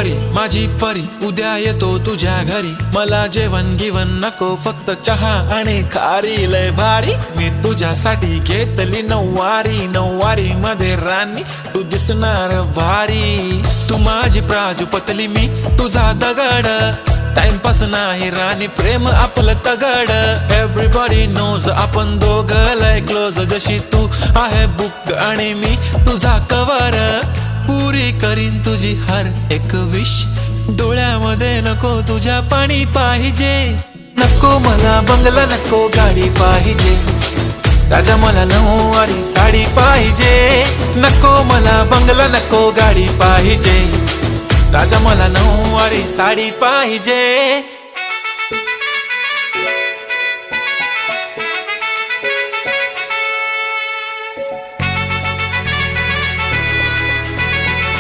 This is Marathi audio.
परी माझी परी उद्या येतो तुझ्या घरी, मला जेवण गिवण नको फक्त चहा आणि खारी, लय भारी मी तुझ्यासाठी घेतली नऊवारी, नऊवारी मध्ये राणी तू दिसणार भारी, तू माझी प्राजूपतली मी तुझा दगड, टाइमपास नाही राणी प्रेम आपलं तगड, एव्हरीबॉडी नोज आपण दोघं लय क्लोज, जशी तू आहे बुक आणि मी तुझा कवर, पुरी करीन तुझी हर एक विश, डोळ्यामध्ये नको तुझ्या पाणी पाहिजे, नको मला बंगला नको गाडी पाहिजे, राजा मला नऊवारी साडी पाहिजे, नको मला बंगला नको गाडी पाहिजे, राजा मला नऊवारी साडी पाहिजे।